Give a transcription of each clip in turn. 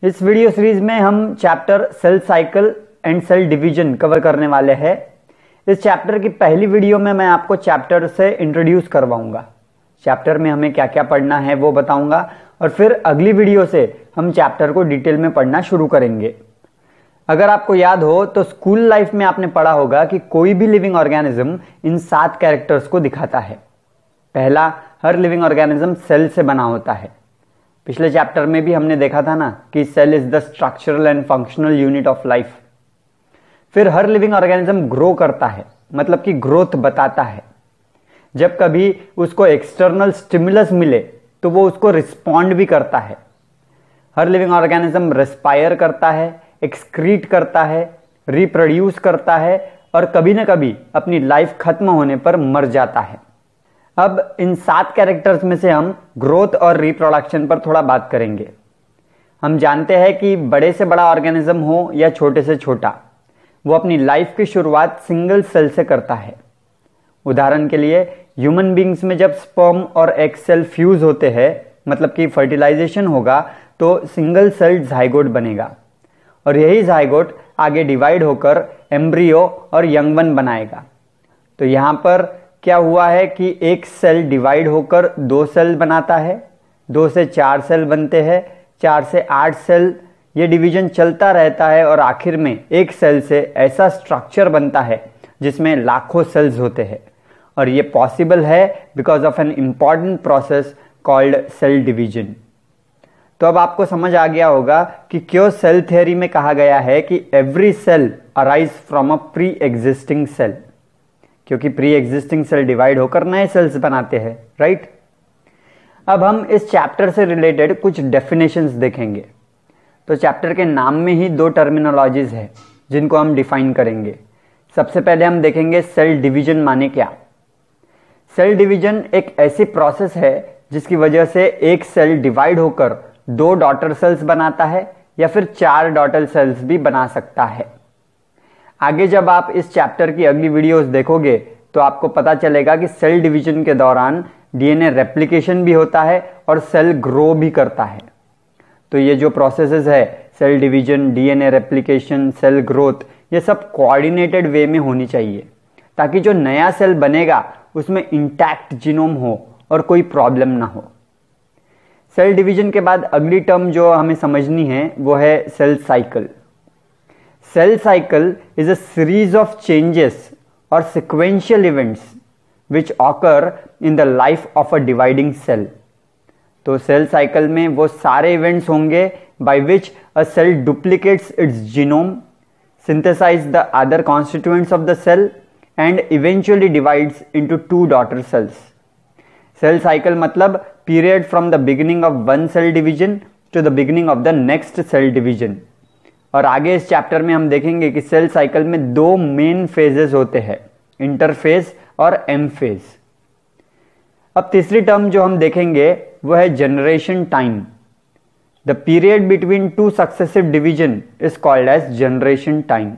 इस video series में हम chapter cell cycle and cell division cover करने वाले हैं। इस चैप्टर की पहली वीडियो में मैं आपको चैप्टर से इंट्रोड्यूस करवाऊंगा। चैप्टर में हमें क्या क्या पढ़ना है वो बताऊंगा और फिर अगली वीडियो से हम चैप्टर को डिटेल में पढ़ना शुरू करेंगे। अगर आपको याद हो तो स्कूल लाइफ में आपने पढ़ा होगा कि कोई भी लिविंग ऑर्गेनिज्म इन 7 कैरेक्टर्स को दिखाता है। पहला, हर लिविंग ऑर्गेनिज्म सेल से बना होता है। पिछले चैप्टर में भी हमने देखा था ना कि cell is the structural and functional unit of life. फिर हर लिविंग ऑर्गेनिज्म ग्रो करता है, मतलब कि ग्रोथ बताता है। जब कभी उसको एक्सटर्नल स्टिमुलस मिले तो वो उसको रिस्पॉन्ड भी करता है। हर लिविंग ऑर्गेनिज्म रेस्पायर करता है, एक्सक्रीट करता है, रिप्रोड्यूस करता है और कभी ना कभी अपनी लाइफ खत्म होने पर मर जाता है। अब इन 7 कैरेक्टर्स में से हम ग्रोथ और रिप्रोडक्शन पर थोड़ा बात करेंगे। हम जानते हैं कि बड़े से बड़ा ऑर्गेनिज्म हो या छोटे से छोटा, वो अपनी लाइफ की शुरुआत सिंगल सेल से करता है। उदाहरण के लिए ह्यूमन बींग्स में जब स्पर्म और एग सेल फ्यूज होते हैं, मतलब कि फर्टिलाइजेशन होगा, तो सिंगल सेल जाइगोट बनेगा और यही जाइगोट आगे डिवाइड होकर एम्ब्रियो और यंग वन बनाएगा। तो यहां पर क्या हुआ है कि एक सेल डिवाइड होकर 2 सेल बनाता है, 2 से 4 सेल बनते हैं, 4 से 8 सेल, ये डिवीजन चलता रहता है और आखिर में एक सेल से ऐसा स्ट्रक्चर बनता है जिसमें लाखों सेल्स होते हैं। और ये पॉसिबल है because of an important process called cell division. तो अब आपको समझ आ गया होगा कि क्यों सेल थ्योरी में कहा गया है कि every cell arise from a pre existing cell, क्योंकि प्री एग्जिस्टिंग सेल डिवाइड होकर नए सेल्स बनाते हैं, राइट। अब हम इस चैप्टर से रिलेटेड कुछ डेफिनेशंस देखेंगे। तो चैप्टर के नाम में ही 2 टर्मिनोलॉजीज है जिनको हम डिफाइन करेंगे। सबसे पहले हम देखेंगे सेल डिवीजन माने क्या। सेल डिवीजन एक ऐसी प्रोसेस है जिसकी वजह से एक सेल डिवाइड होकर 2 डॉटर सेल्स बनाता है या फिर 4 डॉटर सेल्स भी बना सकता है। आगे जब आप इस चैप्टर की अगली वीडियोस देखोगे तो आपको पता चलेगा कि सेल डिवीजन के दौरान डीएनए रेप्लिकेशन भी होता है और सेल ग्रो भी करता है। तो ये जो प्रोसेसेस है, cell division, DNA replication, cell growth, ये सब कोऑर्डिनेटेड वे में होनी चाहिए ताकि जो नया सेल बनेगा उसमें इंटैक्ट जीनोम हो और कोई प्रॉब्लम ना हो। सेल डिवीजन के बाद अगली टर्म जो हमें समझनी है वो है cell cycle. Cell cycle is a series of changes or sequential events which occur in the life of a dividing cell. तो सेल साइकिल में वो सारे इवेंट्स होंगे by which a cell duplicates its genome, synthesizes the other constituents of the cell and eventually divides into 2 daughter cells. Cell cycle मतलब period from the beginning of one cell division to the beginning of the next cell division. और आगे इस chapter में हम देखेंगे कि cell cycle में 2 main phases होते हैं, इंटरफेज और एम फेज। अब तीसरी टर्म जो हम देखेंगे वो है generation time. The period between 2 successive division is called age generation time.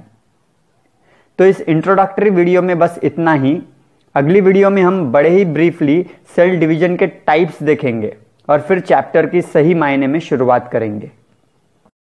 तो इस इंट्रोडक्टरी वीडियो में बस इतना ही। अगली वीडियो में हम बड़े ही ब्रीफली सेल डिवीजन के टाइप्स देखेंगे और फिर चैप्टर की सही मायने में शुरुआत करेंगे।